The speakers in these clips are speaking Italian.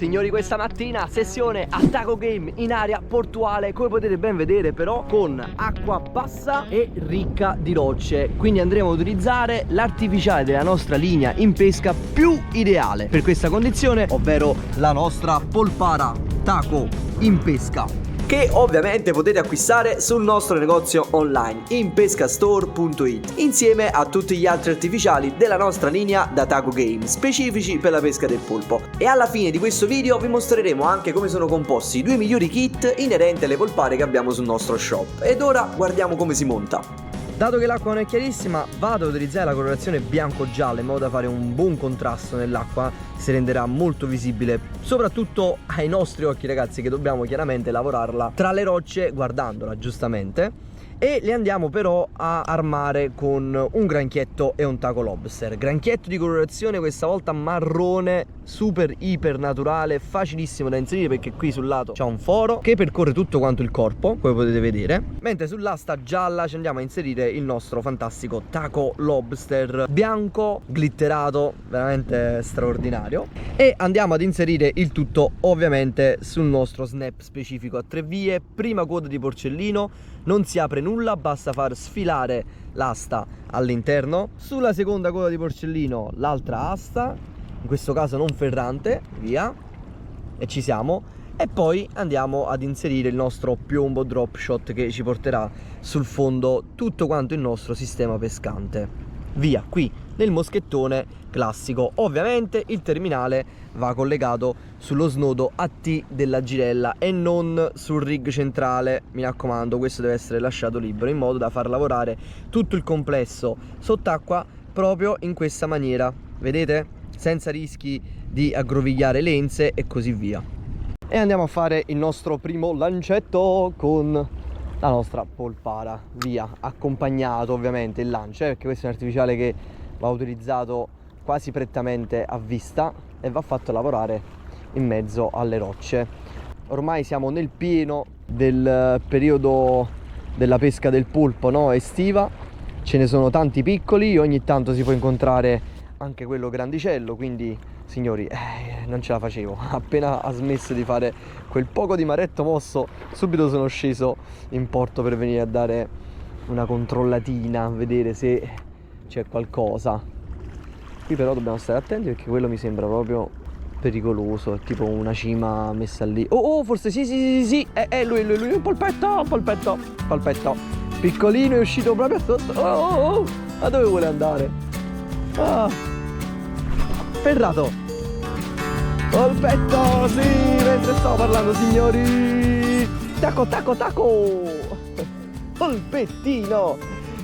Signori, questa mattina sessione a Taco Game in area portuale, come potete ben vedere, però con acqua bassa e ricca di rocce. Quindi andremo ad utilizzare l'artificiale della nostra linea in pesca più ideale per questa condizione, ovvero la nostra polpara Taco in pesca, che ovviamente potete acquistare sul nostro negozio online inpescastore.it, insieme a tutti gli altri artificiali della nostra linea da Taco Game specifici per la pesca del polpo. E alla fine di questo video vi mostreremo anche come sono composti i due migliori kit inerenti alle polpare che abbiamo sul nostro shop. Ed ora guardiamo come si monta. Dato che l'acqua non è chiarissima, vado ad utilizzare la colorazione bianco-gialla in modo da fare un buon contrasto nell'acqua. Si renderà molto visibile, soprattutto ai nostri occhi, ragazzi, che dobbiamo chiaramente lavorarla tra le rocce guardandola, giustamente. E le andiamo però a armare con un granchietto e un taco lobster. Granchietto di colorazione questa volta marrone, super iper naturale, facilissimo da inserire perché qui sul lato c'è un foro che percorre tutto quanto il corpo, come potete vedere. Mentre sull'asta gialla ci andiamo a inserire il nostro fantastico taco lobster bianco, glitterato, veramente straordinario. E andiamo ad inserire il tutto ovviamente sul nostro snap specifico a 3 vie. Prima coda di porcellino, non si apre nulla, basta far sfilare l'asta all'interno. Sulla seconda coda di porcellino l'altra asta, in questo caso non ferrante, via, e ci siamo. E poi andiamo ad inserire il nostro piombo drop shot che ci porterà sul fondo tutto quanto il nostro sistema pescante. Via, qui nel moschettone classico. Ovviamente il terminale va collegato sullo snodo a T della girella e non sul rig centrale, mi raccomando, questo deve essere lasciato libero in modo da far lavorare tutto il complesso sott'acqua proprio in questa maniera, vedete? Senza rischi di aggrovigliare lenze e così via. E andiamo a fare il nostro primo lancetto con la nostra polpara, via, accompagnato ovviamente il lancio, perché questo è un artificiale che va utilizzato quasi prettamente a vista e va fatto lavorare in mezzo alle rocce. Ormai siamo nel pieno del periodo della pesca del polpo, no? Estiva, ce ne sono tanti piccoli, ogni tanto si può incontrare anche quello grandicello, quindi signori, non ce la facevo. Appena ha smesso di fare quel poco di maretto mosso, subito sono sceso in porto per venire a dare una controllatina, a vedere se c'è qualcosa. Qui però dobbiamo stare attenti perché quello mi sembra proprio pericoloso, è tipo una cima messa lì. Oh, forse sì, è lui, un polpetto, piccolino, è uscito proprio sotto. Oh, ma dove vuole andare? Ah, ferrato. Polpetto, sì, mentre stavo parlando, signori. Taco. Polpettino,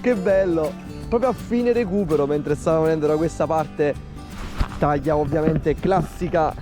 che bello. Proprio a fine recupero, mentre stavo venendo da questa parte, taglia ovviamente classica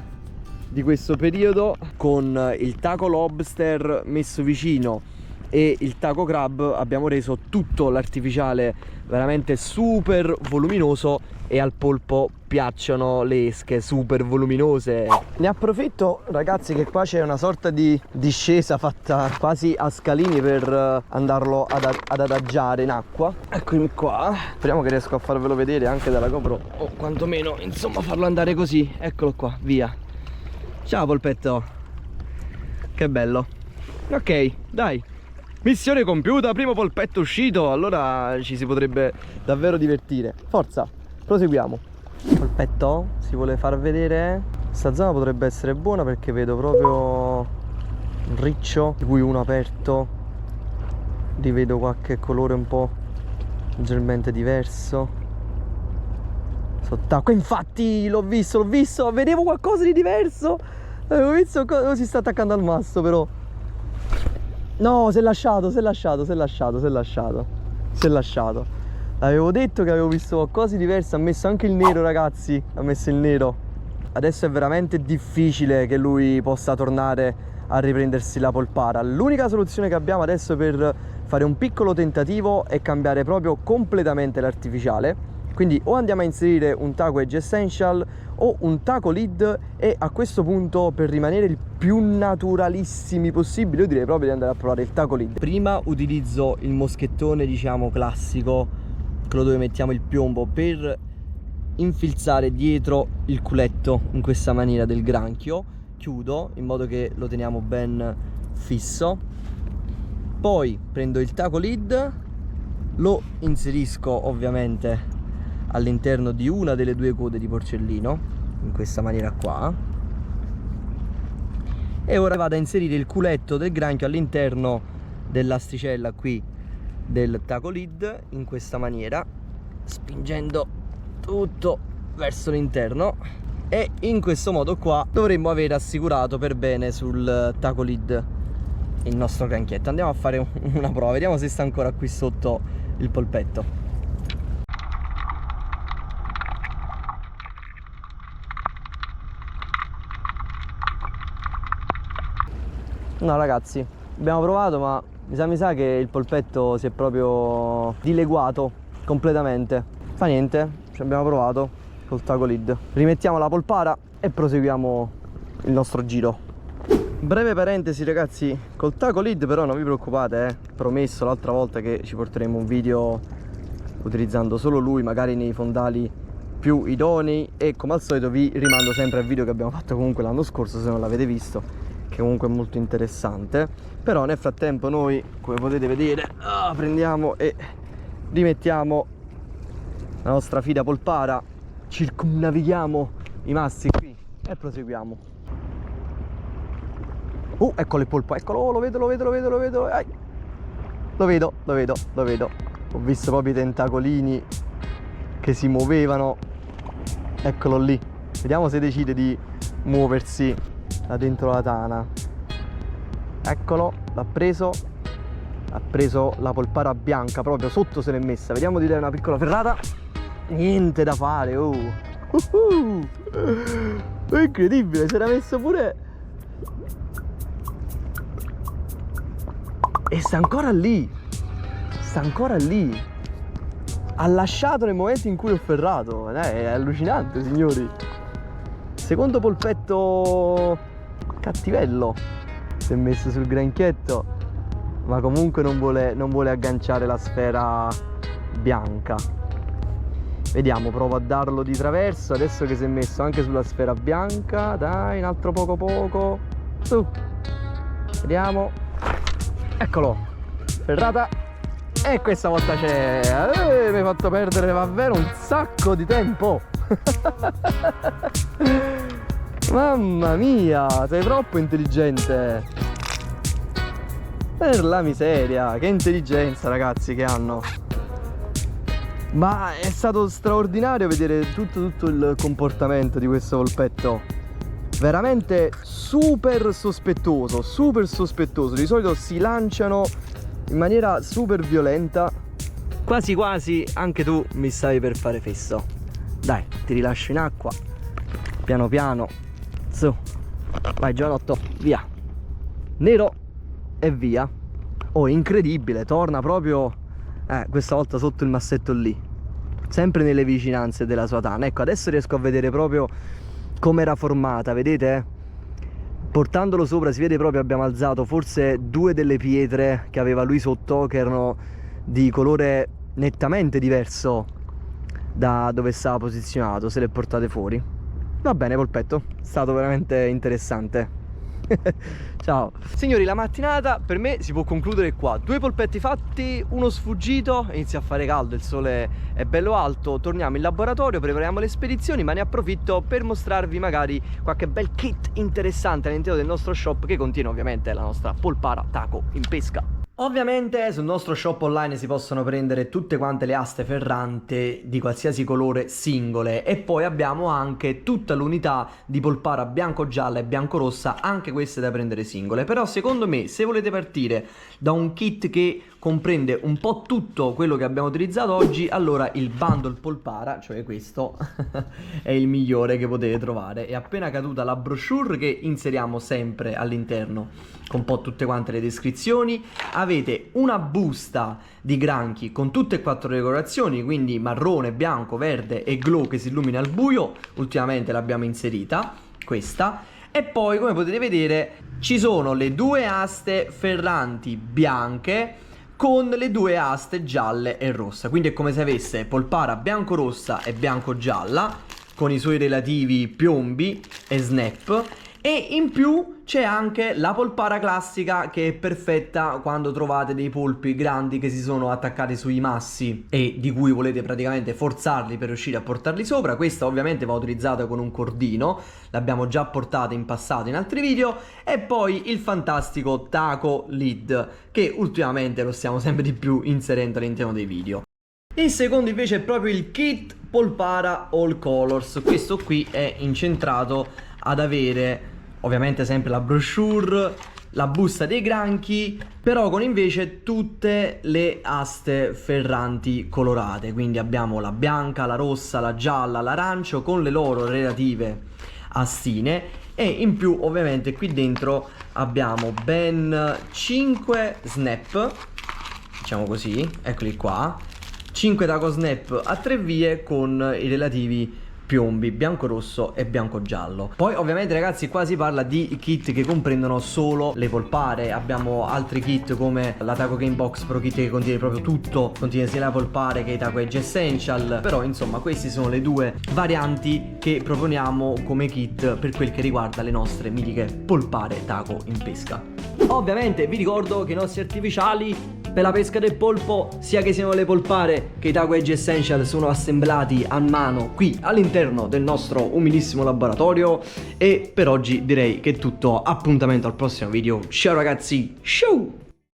di questo periodo, con il taco lobster messo vicino e il taco crab abbiamo reso tutto l'artificiale veramente super voluminoso e al polpo piacciono le esche super voluminose. Ne approfitto, ragazzi, che qua c'è una sorta di discesa fatta quasi a scalini per andarlo ad adagiare in acqua. Eccomi qua, speriamo che riesco a farvelo vedere anche dalla GoPro, o quantomeno insomma farlo andare così. Eccolo qua, via. Ciao polpetto, che bello. Ok, dai, missione compiuta, primo polpetto uscito, allora ci si potrebbe davvero divertire. Forza, proseguiamo. Polpetto, si vuole far vedere? Questa zona potrebbe essere buona perché vedo proprio un riccio, di cui uno aperto, rivedo qualche colore un po' leggermente diverso sott'acqua. Infatti l'ho visto, vedevo qualcosa di diverso, avevo visto si sta attaccando al masto, però no, si è lasciato. Avevo detto che avevo visto qualcosa di diverso, ha messo anche il nero, ragazzi, ha messo il nero. Adesso è veramente difficile che lui possa tornare a riprendersi la polpara. L'unica soluzione che abbiamo adesso per fare un piccolo tentativo è cambiare proprio completamente l'artificiale. Quindi o andiamo a inserire un taco Edge Essential o un taco lead, e a questo punto, per rimanere il più naturalissimi possibile, io direi proprio di andare a provare il taco lead. Prima utilizzo il moschettone, diciamo classico, quello dove mettiamo il piombo, per infilzare dietro il culetto in questa maniera del granchio, chiudo in modo che lo teniamo ben fisso. Poi prendo il taco lid, lo inserisco ovviamente all'interno di una delle due code di porcellino, in questa maniera qua. E ora vado a inserire il culetto del granchio all'interno dell'asticella qui del taco lid, in questa maniera, spingendo tutto verso l'interno, e in questo modo qua dovremmo aver assicurato per bene sul taco lid il nostro granchietto. Andiamo a fare una prova, vediamo se sta ancora qui sotto il polpetto. No ragazzi, abbiamo provato, ma mi sa che il polpetto si è proprio dileguato completamente. Fa niente, ci abbiamo provato col taco lid. Rimettiamo la polpara e proseguiamo il nostro giro. Breve parentesi ragazzi, col taco lid però non vi preoccupate, promesso l'altra volta che ci porteremo un video utilizzando solo lui, magari nei fondali più idonei, e come al solito vi rimando sempre al video che abbiamo fatto comunque l'anno scorso, se non l'avete visto, che comunque è molto interessante. Però nel frattempo noi, come potete vedere, prendiamo e rimettiamo la nostra fida polpara, circumnavighiamo i massi qui e proseguiamo. Eccolo il polpo, eccolo, lo vedo. Lo vedo. Ho visto proprio i tentacolini che si muovevano. Eccolo lì. Vediamo se decide di muoversi da dentro la tana. Eccolo, l'ha preso. Ha preso la polpara bianca, proprio sotto se l'è messa. Vediamo di dare una piccola ferrata. Niente da fare, È incredibile, si era messo pure. E sta ancora lì. Ha lasciato nel momento in cui ho ferrato. È allucinante, signori. Secondo polpetto cattivello si è messo sul granchietto, ma comunque non vuole agganciare la sfera bianca. Vediamo, provo a darlo di traverso adesso che si è messo anche sulla sfera bianca. Dai, un altro poco. Su. Vediamo. Eccolo, ferrata, e questa volta c'è. Mi hai fatto perdere davvero un sacco di tempo. Mamma mia, sei troppo intelligente. Per la miseria, che intelligenza ragazzi che hanno. Ma è stato straordinario vedere tutto il comportamento di questo polpetto. Veramente super sospettoso. Di solito si lanciano in maniera super violenta. Quasi quasi anche tu mi stavi per fare fesso. Dai, ti rilascio in acqua, piano piano. Su, vai giovanotto, via. Nero e via. Incredibile, torna proprio questa volta sotto il massetto lì, sempre nelle vicinanze della sua tana. Ecco, adesso riesco a vedere proprio come era formata, vedete? Portandolo sopra si vede proprio, abbiamo alzato forse due delle pietre che aveva lui sotto, che erano di colore nettamente diverso da dove stava posizionato. Se le portate fuori. Va bene polpetto, è stato veramente interessante. Ciao signori, la mattinata per me si può concludere qua. 2 polpetti fatti, uno sfuggito. Inizia a fare caldo, il sole è bello alto. Torniamo in laboratorio, prepariamo le spedizioni, ma ne approfitto per mostrarvi magari qualche bel kit interessante all'interno del nostro shop, che contiene ovviamente la nostra polpara taco in pesca. Ovviamente sul nostro shop online si possono prendere tutte quante le aste ferrante di qualsiasi colore singole, e poi abbiamo anche tutta l'unità di polpara bianco-gialla e bianco-rossa, anche queste da prendere singole. Però secondo me, se volete partire da un kit che comprende un po' tutto quello che abbiamo utilizzato oggi, allora il bundle polpara, cioè questo, è il migliore che potete trovare. È appena caduta la brochure che inseriamo sempre all'interno con un po' tutte quante le descrizioni. Avete una busta di granchi con tutte e 4 le colorazioni, quindi marrone, bianco, verde e glow che si illumina al buio. Ultimamente l'abbiamo inserita questa. E poi, come potete vedere, ci sono le 2 aste ferranti bianche con le 2 aste gialle e rossa, quindi è come se avesse polpara bianco-rossa e bianco-gialla con i suoi relativi piombi e snap. E in più c'è anche la polpara classica, che è perfetta quando trovate dei polpi grandi che si sono attaccati sui massi e di cui volete praticamente forzarli per riuscire a portarli sopra. Questa ovviamente va utilizzata con un cordino, l'abbiamo già portata in passato in altri video. E poi il fantastico taco lid, che ultimamente lo stiamo sempre di più inserendo all'interno dei video. Il secondo invece è proprio il kit polpara all colors. Questo qui è incentrato ad avere ovviamente sempre la brochure, la busta dei granchi, però con invece tutte le aste ferranti colorate. Quindi abbiamo la bianca, la rossa, la gialla, l'arancio con le loro relative astine. E in più ovviamente qui dentro abbiamo ben 5 snap, diciamo così, eccoli qua, 5 taco snap a 3 vie con i relativi piombi bianco rosso e bianco giallo. Poi ovviamente ragazzi qua si parla di kit che comprendono solo le polpare. Abbiamo altri kit come la Taco Game Box Pro Kit che contiene proprio tutto, contiene sia la polpare che i Taco Edge Essential. Però insomma queste sono le due varianti che proponiamo come kit per quel che riguarda le nostre mitiche polpare taco in pesca. Ovviamente vi ricordo che i nostri artificiali per la pesca del polpo, sia che siano le polpare che i Taco Edge Essential, sono assemblati a mano qui all'interno del nostro umilissimo laboratorio. E per oggi direi che è tutto, appuntamento al prossimo video. Ciao ragazzi, ciao!